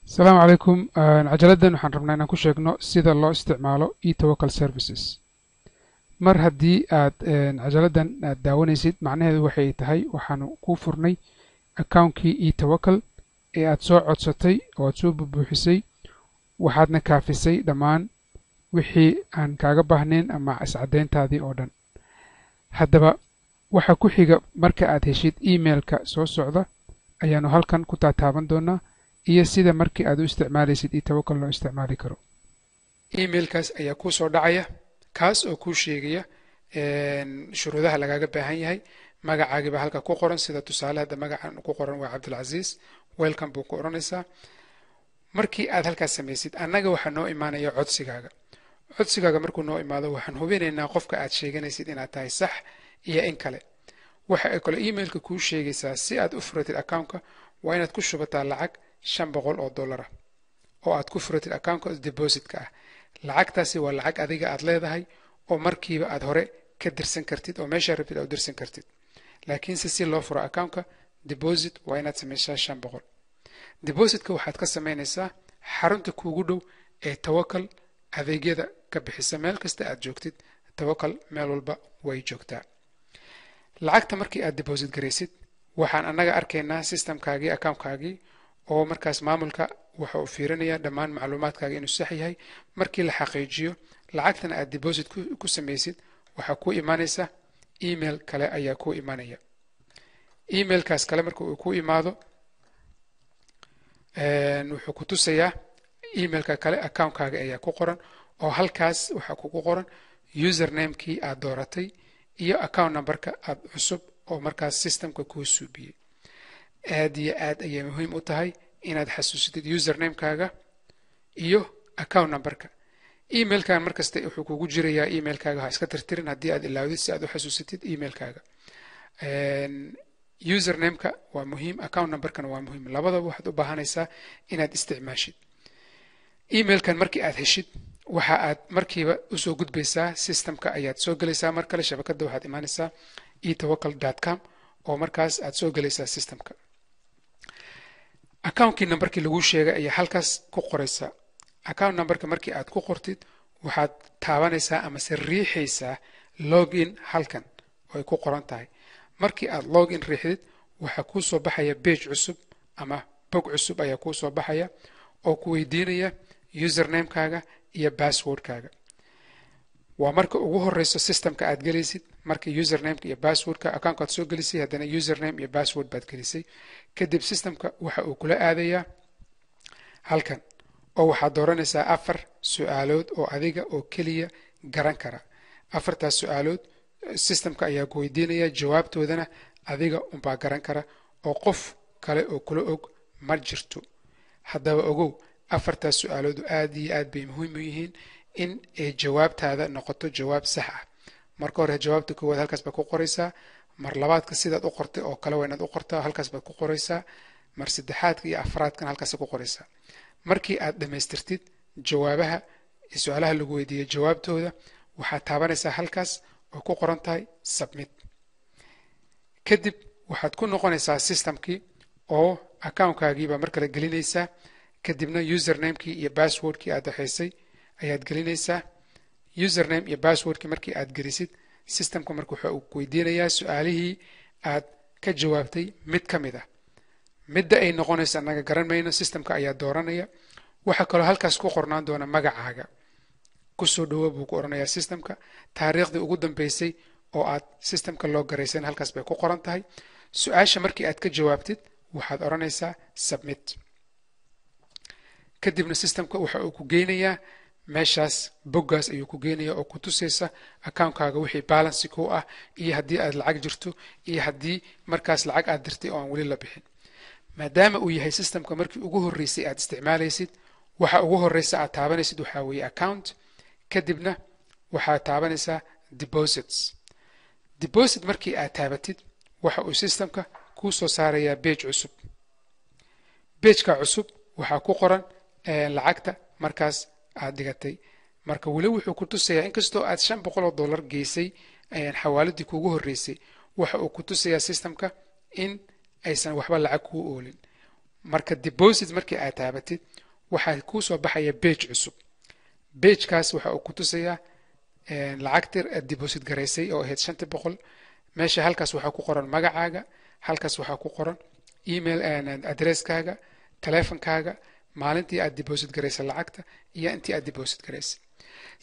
السلام عليكم عجلدان waxaan rabnaa inaan ku sheegno sida loo isticmaalo e-tawakkal services mar haddii aad cajaladan aad daawanaysid macnaheedu waxay tahay waxaanu ku furnay account-kii e-tawakkal ee aad soo codsatay oo aad soo buuxisay waxaadna kaafisay dhammaan wixii aan kaaga baahnayn ama iscadeyntaadii oo dhan haddaba waxa ku xiga marka aad heshid emailka soo socda ayaanu halkan ku taataaban doonaa iyo sida markii aad u isticmaalaysid e-tawakkal loo isticmaali karo emailkaas ayaa ku soo dhacaya kaas oo ku sheegaya shuruudaha lagaaga baahan yahay magacaagiba halka ku qoran sida tusaale hadda magacan ku qoran waa Cabdulcaziis welcome buu ku oranaysaa markii aad halkaas samaysid annaga waxa noo imaanaya codsigaaga markuu noo imaado waxaan hubinaynaa qofka aad sheeganaysid inaad tahay sax iyo in kale waxa ay kale emailka ku sheegaysaa si aad u furatid account-ka waa inaad ku shubataa lacag $500 oo aad ku furatid account-ka deposit-ka ah lacagtaasi waa lacag adiga aad leedahay oo markiiba aad hore ka dirsan kartid oo meesha rabtid aad u dirsan kartid laakiin si loo furo account-ka deposit waa inaad samaysaa $500 deposit-ka waxaad ka samaynaysaa xarunta kuugu dhow ee tawakkal adeegyada ka bixisa meel kasta aad joogtid tawakkal meel walba way joogtaa lacagta markii aad deposit garaysid waxaan annaga arkaynaa systemkaagii account-kaagii oo markaas maamulka waxa uu fiirinayaa dhammaan macluumaadkaaga inuu sax yahay markii la xaqiijiyo lacagtana aad deposit ku samaysid waxa ku imaanaysa email kale ayaa ku imaanaya emailkaas kale marka uu ku imaado wuxuu ku tusayaa emailka kale account-kaaga ayaa ku qoran oo halkaas waxa kugu qoran username-kii aad dooratay iyo account number-ka aad cusub oo markaas systemka kuu suubiyey aad iyo aad ayay muhiim u tahay inaad xasuusatid username-kaaga iyo account number-ka emailkan markasta wuxuu kugu jirayaa emailkaaga ha iska tirtirin haddii aad ilaawdid si aad u xasuusatid emailkaaga username-ka waa muhiim account number-kana waa muhiim labadaba waxaad u baahanaysaa inaad isticmaashid emailkan markii aad heshid waxa aad markiiba usoo gudbaysaa systemka ayaad soo gelaysaa mar kale shabakadda waxaad imaanaysaa etawakkal.com oo markaas aad soo gelaysaa systemka account-kii numberkii lagu sheegay ayaa halkaas ku qoraysaa account numberka markii aad ku qortid waxaad taabanaysaa ama se riixaysaa login halkan oo ay ku qoran tahay markii aad login riixdid waxaa kuu soo baxaya page cusub ama bog cusub ayaa kuu soo baxaya oo ku weydiinaya username-kaaga iyo password-kaaga waa marka ugu horeyso systemka aad gelaysid marka username-ka iyo password-ka account-ka aad soo gelisay haddana username iyo password baad gelisay kadib systemka waxa uu kula aadayaa halkan oo waxaad dooranaysaa 4 su'aalood oo adiga oo keliya garan kara 4taas su'aalood systemka ayaa ku weydiinaya jawaabtoodana adiga unbaa garan kara oo qof kale oo kula og ma jirto haddaba ogow 4taas su'aalood aad iyo aad bay muhiim u yihiin in ay jawaabtaada noqoto jawaab sax ah marka hore jawaabta koowaad halkaas baad ku qoraysaa mar labaadka sidaad u qortay oo kale waa inaad u qortaa halkaas baad ku qoraysaa mar saddexaadka iyo afraadkan halkaas ku qoraysaa markii aad dhamaystirtid jawaabaha su'aalaha lagu weydiiyay jawaabtooda waxaad taabanaysaa halkaas oo ku qoran tahay submit kadib waxaad ku noqonaysaa systemkii oo account-kaagiiba mar kale gelinaysaa kadibna username-kii iyo password-kii aad dhaxaysay ayaad gelinaysaa username iyo password-kii markii aad gelisid systemka marka waxa uu weydiinayaa su'aalihii aad ka jawaabtay mid ka mid ah midda ay noqonayso annaga garan mayno systemka ayaa dooranaya waxa kaloo halkaas ku qornaan doona magacaaga kusoo dhawo buu ku oranayaa systemka taariikhdii ugu dambeysay oo aad systemka loo garaysan halkaas bay ku qoran tahay su'aasha markii aad ka jawaabtid waxaad oranaysaa submit kadibna systemka waxa uu ku geynayaa meeshaas boggaas ayuu ku geynayaa oo ku tusaysa account-kaaga wixii balance ku ah iyo haddii aad lacag jirto iyo haddii markaas lacag aad dirtay oo aan weli la bixin maadaama uu yahay systemka markii ugu horreysay aad isticmaalaysid waxa ugu horreysa aad taabanaysid waxaa weeye account kadibna waxaad taabanaysaa deposit markii aad taabatid waxa uu systemka kuu soo saarayaa page cusub pageka cusub waxaa ku qoran lacagta markaas aad dhigatay marka weli wuxuu ku tusayaa inkastoo aad $500 geysay xawaaladii kuugu horreysay waxa uu ku tusayaa systemka in aysan waxba lacag kuu oolin marka deposit markii aad taabatid waxaa kuu soo baxaya page cusub pagekaas waxa uu ku tusayaa lacagta aad deposit garaysay oo ahayd 500 meesha halkaas waxaa ku qoran magacaaga halkaas waxaa ku qoran email addresskaaga teleefankaaga maalintii aad deposit garaysay lacagta iyo intii aad deposit garaysay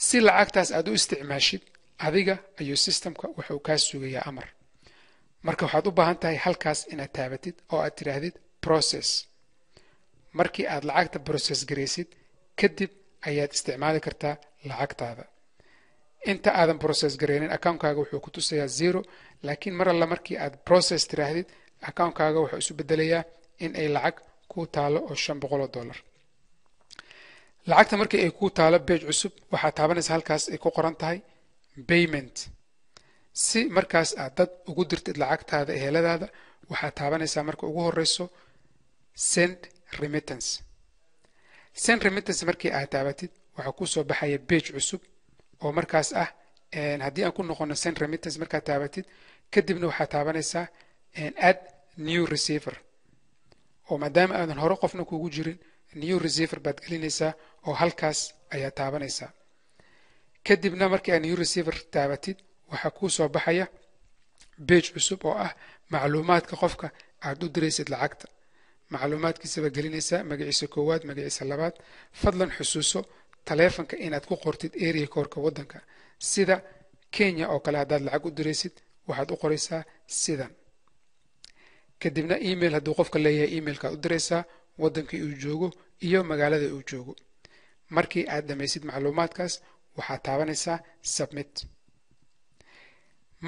si lacagtaas aad u isticmaashid adiga ayuu systemka wuxuu kaa sugayaa amar marka waxaad u baahan tahay halkaas inaad taabatid oo aad tiraahdid process markii aad lacagta process garaysid kadib ayaad isticmaali kartaa lacagtaada inta aadan process gareynin account-kaaga wuxuu ku tusayaa 0 laakiin mar alla markii aad process tiraahdid account-kaaga wuxuu isu bedelayaa in ay lacag ku taalo oo $500 lacagta markii ay ku taalo page cusub waxaa taabanaysa halkaas ay ku qoran tahay payment si markaas aad dad ugu dirtid lacagtaada eheladaada waxaa taabanaysaa marka ugu horeyso send remittance markii aad taabatid waxaa ku soo baxaya page cusub oo markaas ah haddii aan ku noqono send remittance markaad taabatid kadibna waxaa taabanaysaa add new receiver oo maadaama aadan hore qofna kugu jirin new receiver baad gelinaysaa oo halkaas ayaa taabanaysaa kadibna markii aad new receiver taabatid waxaa ku soo baxaya page cusub oo ah macluumaadka qofka aad u diraysid lacagta macluumaadkiisa ba gelinaysaa magaciisa koowaad magaciisa labaad fadlan xusuuso taleefanka inaad ku qortid area code-ka waddanka sida Kenya oo kale haddaad lacag u diraysid waxaad u qoraysaa sidan kadibna email hadduu qofka leeyahay emailkaad u diraysaa waddankii uu joogo iyo magaalada uu joogo markii aad dhamaysid macluumaadkaas waxaad taabanaysaa submit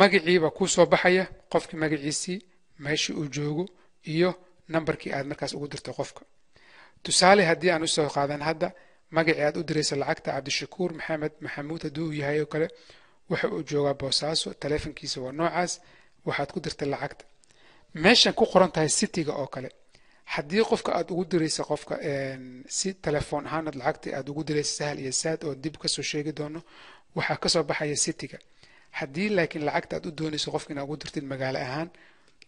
magaciiba ku soo baxaya qofkii magaciisii meeshii uu joogo iyo nambarkii aad markaas ugu dirto qofka tusaale haddii aan u soo qaadan hadda magacii aad u diraysa lacagta Cabdishakuur Maxamed Maxamuud hadduu yahay oo kale waxa uu joogaa Boosaaso taleefankiisa waa noocaas waxaad ku dirtay lacagta meeshan ku qoran tahay city-ga oo kale haddii qofka aad ugu diraysa qofka si telefoon ahaan lacagta aad ugu diraysa sahal iyo saad oo dib ka soo sheegi doono waxaa ka soo baxaya city-ga haddii laakiin lacagta aad u doonayso qofka inaad ugu dirtid magaalo ahaan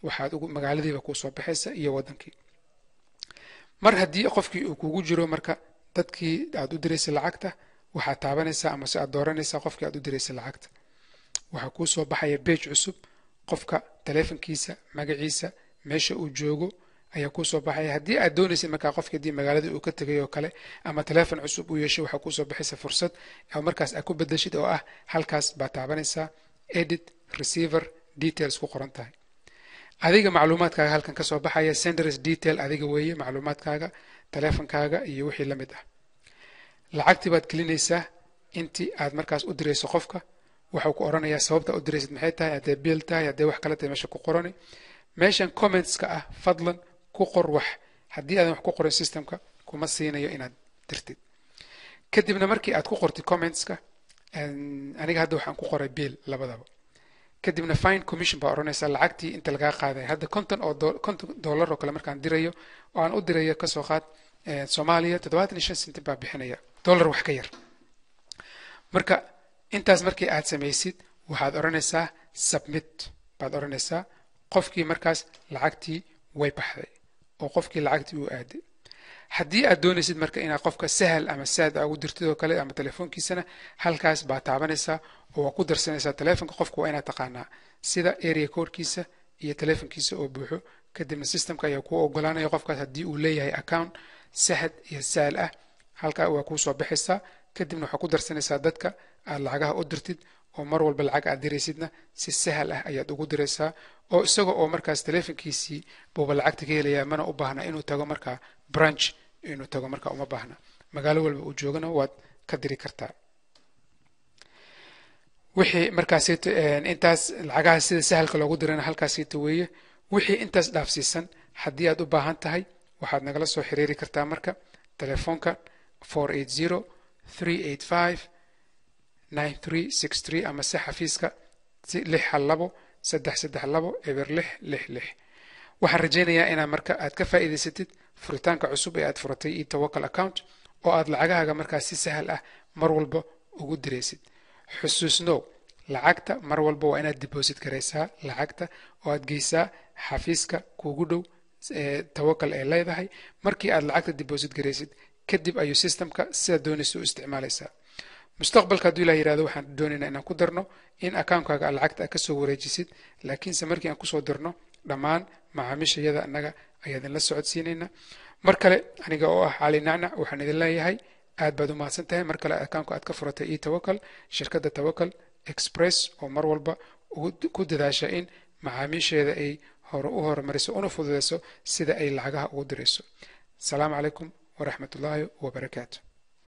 waxaad ugu magaaladiiba ku soo baxaysa iyo waddankii mar haddii qofkii uu kugu jiro marka dadkii aad u diraysa lacagta waxaad taabanaysaa ama si aad dooranaysaa qofkii aad u diraysa lacagta waxaa ku soo baxaya page cusub qofka taleefankiisa magaciisa meesha uu joogo ayaa ku soo baxaya haddii aad doonaysid markaa qofkii haddii magaalada uu ka tegay oo kale ama taleefan cusub uu yeeshay waxaa ku soo baxaysa fursad oo markaas aad ku bedeshid oo ah halkaas baad taabanaysaa edit receiver details ku qoran tahay adiga macluumaadkaaga halkan ka soo baxaya senders detail adiga weeye macluumaadkaaga taleefankaaga iyo wixii la mid ah lacagtii baad gelinaysaa intii aad markaas u dirayso qofka waxuu ku oranayaa sababta u diraysid maxay tahay haddee bill tahay haddee wax kale tahay meesha ku qorani meeshan commentska ah fadlan ku qor wax haddii aadan wax ku qorin systemka kuma siinayo inaad dirtid kadibna markii aad ku qortid commentska aniga hadda waxaan ku qoray bill labadaba kadibna fine commission baa oranaysaa lacagtii inta lagaa qaaday hadda $50 oo kale markaan dirayo oo aan u dirayo ka soo qaad Soomaaliya 75 sent baa bixinaya dollar wax ka yar marka intaas markii aad samaysid waxaad oranaysaa submit baad oranaysaa qofkii markaas lacagtii way baxday oo qofkii lacagtii uu aaday haddii aad doonaysid marka inaad qofka sahal ama saad ugu dirtid oo kale ama telefoonkiisana halkaas baad taabanaysaa oo waa ku darsanaysaa telefoonka qofka waa inaad taqaanaa sida area code-kiisa iyo telefoonkiisa oo buuxo kadibna systemka ayaa kuu ogolaanaya qofkaas haddii uu leeyahay account sahad iyo sahal ah halkaa waa kuu soo baxaysaa kadibna waxaa ku darsanaysaa dadka aad lacagaha u dirtid oo mar walba lacag aad diraysidna si sahal ah ayaad ugu diraysaa oo isaga oo markaas telefoonkiisii buuba lacagta ka helayaa mana u baahna inuu tago markaa branch inuu tago markaa uma baahna magaalo walba uu joogana waad ka diri kartaa wixii markaas intaas lacagaha sida sahalka loogu dirana halkaasita weeye wixii intaas dhaafsiisan haddii aad u baahan tahay waxaad nagala soo xiriiri kartaa marka telefoonka 480-385-9363 ama si xafiiska 612-332-666 waxaan rajaynayaa inaad marka aad ka faa'iidaysatid furitaanka cusub ee aad furatay e-tawakkal account oo aad lacagahaaga markaas si sahal ah mar walba ugu diraysid xusuusnow lacagta mar walba waa inaad deposit garaysaa lacagta oo aad geysaa xafiiska kuugu dhow tawakal ay leedahay markii aad lacagta deposit garaysid kadib ayuu systemka sida doonaysa u isticmaalaysaa mustaqbalka hadduu ilaah yidhahdo waxaan doonaynaa inaan ku darno in account-kaaga aad lacagta ka soo wareejisid laakiinse markii aan kusoo dirno dhammaan macaamiishayada annaga ayaa idinla socodsiinaynaa mar kale aniga oo ah cali nacnac waxaan idin leeyahay aad baad u mahadsan tahay mar kale account-ka aad ka furatay etawakal shirkadda tawakal express oo mar walba ku dadaasha in macaamiisheeda ay u horumariso una fududeyso sida ay lacagaha ugu dirayso asalaamu calaykum waraxmatullaahi wabarakaatu